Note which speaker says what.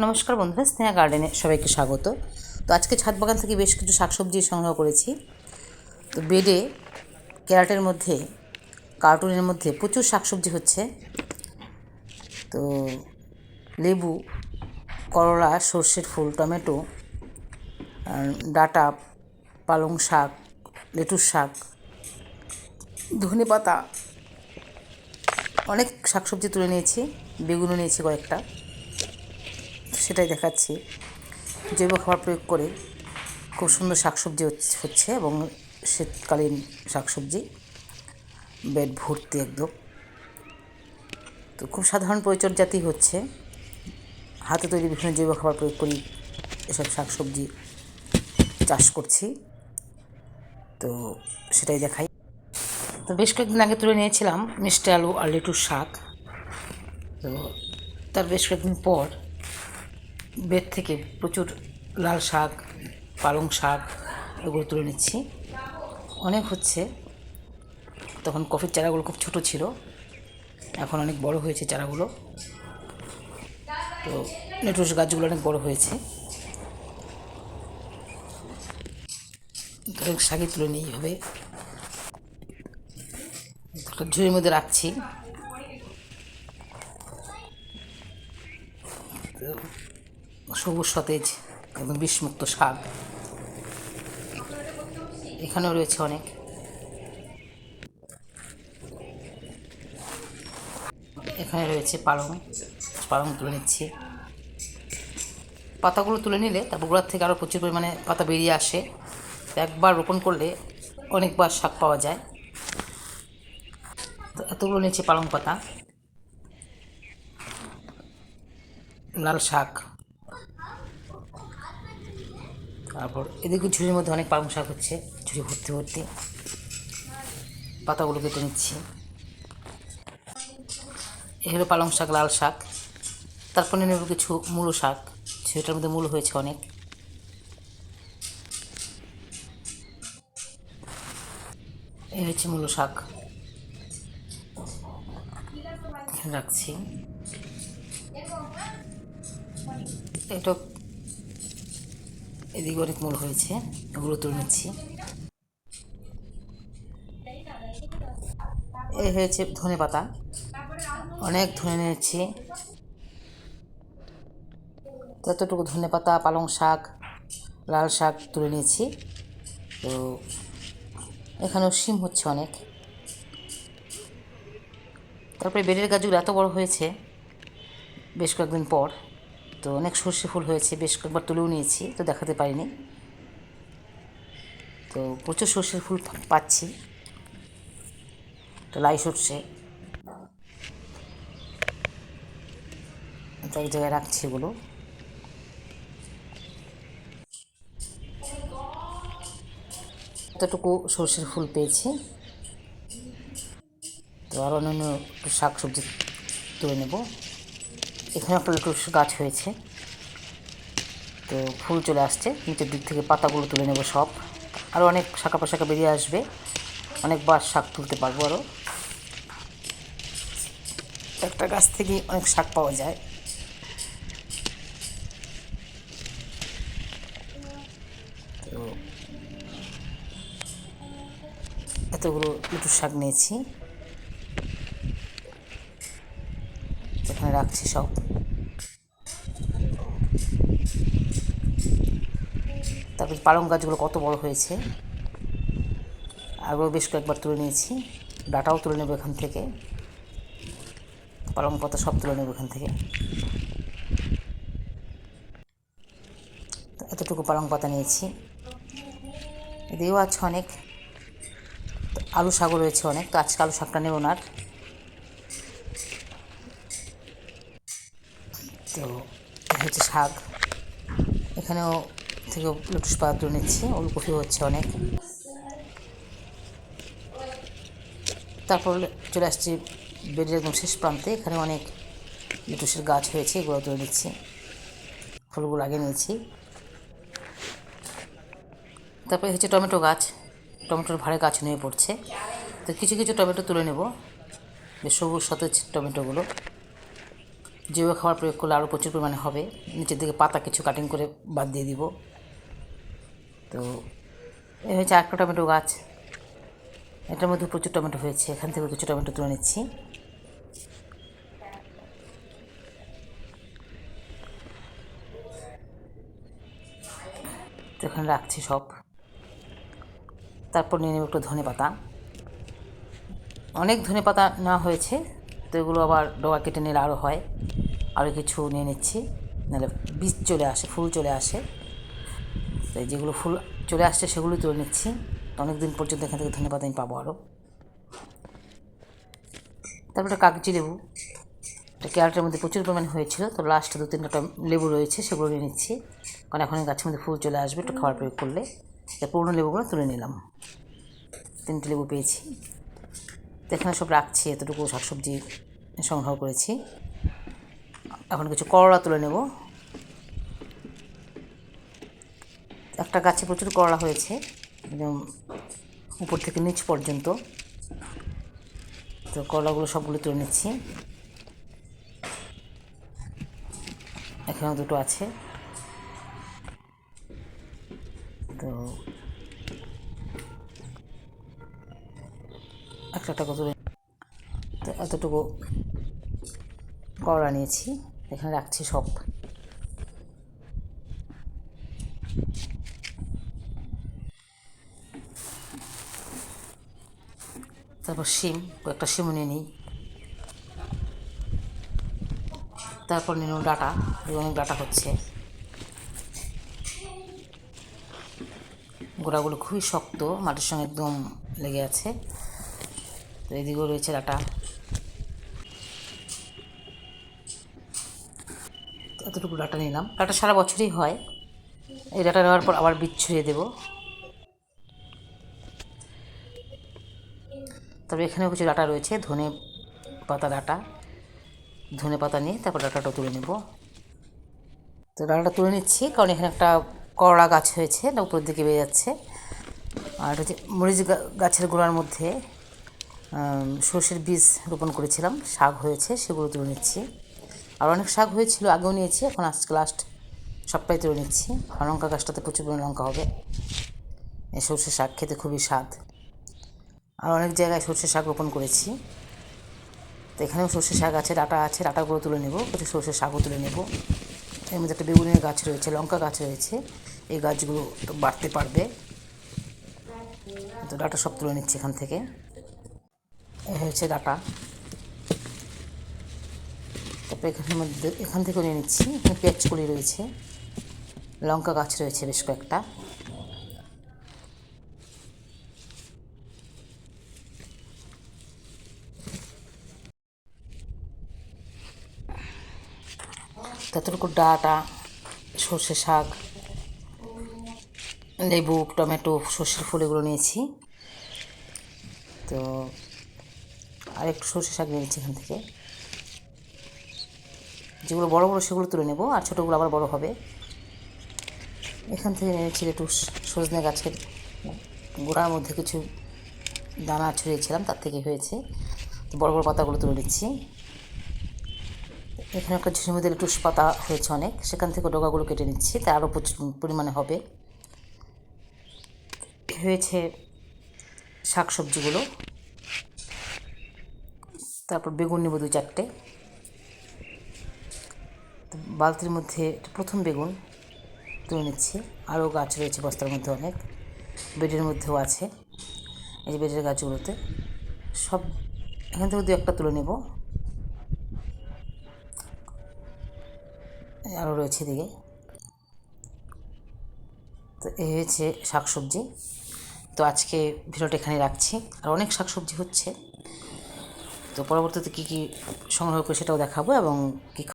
Speaker 1: নমস্কার বন্ধুরা, স্নেহা গার্ডেনে সবাইকে স্বাগত। তো আজকে ছাদ বাগান থেকে বেশ কিছু শাকসবজি সংগ্রহ করেছি। তো বেডে ক্যারেটের মধ্যে, কার্টুনের মধ্যে প্রচুর শাকসবজি হচ্ছে। তো লেবু, করলা, সর্ষের ফুল, টমেটো, ডাঁটা, পালং শাক, লেটুস শাক, ধনেপাতা, অনেক শাকসবজি তুলে নিয়েছি। বেগুনও নিয়েছি কয়েকটা, সেটাই দেখাচ্ছি। জৈব খাবার প্রয়োগ করে খুব সুন্দর শাকসবজি হচ্ছে এবং শীতকালীন শাকসবজি, বেড ভর্তি একদম। তো খুব সাধারণ পরিচর্যাতেই হচ্ছে, হাতে তৈরি বিভিন্ন জৈব খাবার প্রয়োগ করি এসব শাকসবজি চাষ করছি। তো সেটাই দেখাই। তো বেশ কয়েকদিন আগে তুলে নিয়েছিলাম মিষ্টি আলু আর লেটুর শাক। তো তার বেশ কয়েকদিন পর বেড থেকে প্রচুর লাল শাক, পালং শাক এগুলো তুলে নিচ্ছি। অনেক হচ্ছে। তখন কফির চারাগুলো খুব ছোট ছিল, এখন অনেক বড় হয়েছে চারাগুলো। তো লেটুস গাছগুলো অনেক বড় হয়েছে। শাকে তুলে নিই এইভাবে ঝুড়ির মধ্যে রাখছি। সবুজ সতেজ একদম বিষমুক্ত শাক এখানেও রয়েছে অনেক। এখানে রয়েছে পালং, পালং তুলে নিচ্ছি। পাতাগুলো তুলে নিলে তারপর গোড়ার থেকে আরও প্রচুর পরিমাণে পাতা বেরিয়ে আসে। একবার রোপণ করলে অনেকবার শাক পাওয়া যায়। তো এতগুলো নিয়েছি পালং পাতা, লাল শাক, তারপর এদিকে ঝুড়ির মধ্যে অনেক পালং শাক হচ্ছে, ঝুড়ি ভর্তি ভর্তি। পাতাগুলো কেটে নিচ্ছি। এ হলো পালং শাক, লাল শাক। তারপরে নেব কিছু মূলো শাক, সেটার মধ্যে মূলো হয়েছে অনেক। এই হচ্ছে মূলো শাক, রাখছি। এটা এদিকে অনেক মূল হয়েছে, এগুলো তুলে নিচ্ছি। এই হয়েছে ধনে পাতা, অনেক ধনে নিয়েছি। ততটুকু ধনে পাতা, পালং শাক, লাল শাক তুলে নিয়েছি। তো এখানেও শিম হচ্ছে অনেক। তারপরে বেলের গাছগুলো এত বড় হয়েছে বেশ কয়েকদিন পর। তো অনেক সর্ষে ফুল হয়েছে, বেশ কয়েকবার তুলেও নিয়েছি, তো দেখাতে পারিনি। তো প্রচুর সর্ষের ফুল পাচ্ছি। তো লাই সর্ষে এক জায়গায় রাখছি এগুলো। এতটুকু সর্ষের ফুল পেয়েছি। তো আর অন্যান্য একটু শাক সবজি তুলে নেব। এখানে একটা লেটুস গাছ হয়েছে, তো ফুল চলে আসছে। নিচের দিক থেকে পাতাগুলো তুলে নেব সব। আরও অনেক শাখা পোশাখা বেরিয়ে আসবে, অনেকবার শাক তুলতে পারবো আরও। একটা গাছ থেকে অনেক শাক পাওয়া যায়। তো এতগুলো লেটুস শাক নিয়েছি, এখানে রাখছি সব। তারপর পালং গাছগুলো কত বড় হয়েছে, আগেও বেশ কয়েকবার তুলে নিয়েছি। ডাঁটাও তুলে নেব এখান থেকে, পালং পাতা সব তুলে নেব এখান থেকে। এতটুকু পালং পাতা নিয়েছি। এদিকেও আছে অনেক। আলু শাকও রয়েছে অনেক, তো আজকে আলু শাকটা নেব না। তো হচ্ছে শাক, এখানেও থেকে লেটুস পাতা তুলে নিচ্ছি। ওলকপি হচ্ছে অনেক। তারপর চলে আসছি বেডের একদম শেষ প্রান্তে, এখানে অনেক লেটুসের গাছ হয়েছে, এগুলো তুলে নিচ্ছি। ফুলগুলো আগে নিয়েছি। তারপরে হচ্ছে টমেটো গাছ, টমেটোর ভারে গাছ নিয়ে পড়ছে। তো কিছু কিছু টমেটো তুলে নেব, বেশ সবুজ সতেজ টমেটোগুলো। জৈব খাবার প্রয়োগ করলে আরও প্রচুর পরিমাণে হবে। নিচের দিকে পাতা কিছু কাটিং করে বাদ দিয়ে দিব। তো এই হচ্ছে একটা টমেটো গাছ, এটার মধ্যে প্রচুর টমেটো হয়েছে। এখান থেকে কিছু টমেটো তুলে নিচ্ছি। তো এখানে রাখছি সব। তারপর নিয়ে নেব একটু ধনে পাতা। অনেক ধনে পাতা নেওয়া হয়েছে, তো এগুলো আবার ডগা কেটে নিলে আরও হয়। আরও কিছু নিয়ে নিচ্ছি, নাহলে বীজ চলে আসে, ফুল চলে আসে। তাই যেগুলো ফুল চলে আসছে সেগুলো তুলে নিচ্ছি। অনেক দিন পর্যন্ত এখান থেকে ধনে পাতা আমি পাবো আরও। তারপরে কাগজি লেবু, এটা ক্যারেটের মধ্যে প্রচুর পরিমাণে হয়েছিল, তো লাস্টে 2-3টা লেবু রয়েছে, সেগুলো নিয়ে নিচ্ছি। কারণ এখন গাছের মধ্যে ফুল চলে আসবে একটু খাবার প্রয়োগ করলে। তাই পুরনো লেবুগুলো তুলে নিলাম। 3টে লেবু পেয়েছি। তো এখানে সব রাখছি, এতটুকু শাকসবজি সংগ্রহ করেছি। এখন কিছু করলা তুলে নেব। একটা গাছে প্রচুর করলা হয়েছে, একদম উপর থেকে নিচ পর্যন্ত। তো করলাগুলো সবগুলো তুলে নিচ্ছি। এখানেও 2টো আছে। তো একটা তুলে, তো এতটুকু করলা নিয়েছি, এখানে রাখছি সব। তারপর শিম, কয়েকটা শিমও নিয়ে নিই। তারপর নিয়ে নেব ডাঁটা, অনেক ডাঁটা হচ্ছে। গোড়াগুলো খুবই শক্ত, মাটির সঙ্গে একদম লেগে আছে। তো এদিকেও রয়েছে ডাঁটা। এতটুকু ডাঁটা নিলাম। ডাঁটা সারা বছরই হয়। এই ডাঁটা নেওয়ার পর আবার বীজ ছড়িয়ে দেবো। তবে এখানেও কিছু ডাঁটা রয়েছে, ধনে পাতা ডাঁটা। ধনে পাতা নিয়ে তারপর ডাঁটাটা তুলে নেব। তো ডাঁটাটা তুলে নিচ্ছি, কারণ এখানে একটা করলা গাছ হয়েছে, না উপরের দিকে বেরিয়ে যাচ্ছে। আর হচ্ছে মরিচ গাছের গোড়ার মধ্যে সর্ষের বীজ রোপণ করেছিলাম, শাক হয়েছে, সেগুলো তুলে নিচ্ছি। আর অনেক শাক হয়েছিল, আগেও নিয়েছি, এখন আজকে লাস্ট সবটাই তুলে নিচ্ছি। আর লঙ্কা গাছটাতে প্রচুর পরিমাণে লঙ্কা হবে। এই সর্ষে শাক খেতে খুবই স্বাদ। আর অনেক জায়গায় সর্ষে শাক রোপণ করেছি। তো এখানেও সর্ষে শাক আছে, ডাঁটা আছে, ডাঁটাগুলো তুলে নেব, কিছু সর্ষে শাকও তুলে নেব। এর মধ্যে একটা বেগুনের গাছ রয়েছে, লঙ্কা গাছ রয়েছে, এই গাছগুলো তো বাড়তে পারবে। তো ডাঁটা সব তুলে নিচ্ছি এখান থেকে। এ হচ্ছে ডাঁটা। তারপর এখান থেকেও নিয়ে নিচ্ছি। এখানে পেঁয়াজকলি রয়েছে, লঙ্কা গাছ রয়েছে বেশ কয়েকটা। ততটুকু ডাঁটা, সর্ষে শাক, লেবু, টমেটো, সর্ষের ফুল এগুলো নিয়েছি। তো আর একটু সর্ষে শাক নিয়েছি এখান থেকে। যেগুলো বড় বড় সেগুলো তুলে নেব, আর ছোটোগুলো আবার বড় হবে। এখান থেকে নিয়েছি একটু সজনে গাছের গোড়ার মধ্যে কিছু দানা ছড়িয়েছিলাম, তার থেকে হয়েছে। তো বড় বড় পাতাগুলো তুলে নিচ্ছি। এখানে একটা ঝিনুমিতে লেটুস পাতা হয়েছে অনেক, সেখান থেকে ডগাগুলো কেটে নিচ্ছি, তা আরও প্রচুর পরিমাণে হবে। হয়েছে শাকসবজিগুলো। তারপর বেগুন নেব 2-4টে। তো বালতির মধ্যে প্রথম বেগুন তুলে নিচ্ছি। আরও গাছ রয়েছে বস্তার মধ্যে অনেক, বেডের মধ্যেও আছে। এই যে বেডের গাছগুলোতে সব, এখান থেকে 2-1টা তুলে নেব। আরও রয়েছে এদিকে। তো এই হয়েছে শাকসবজি। তো আজকে ভিডিওটা এখানে রাখছি। আর অনেক শাকসবজি হচ্ছে, তো পরবর্তীতে কী কী সংগ্রহ করে সেটাও দেখাবো, এবং কী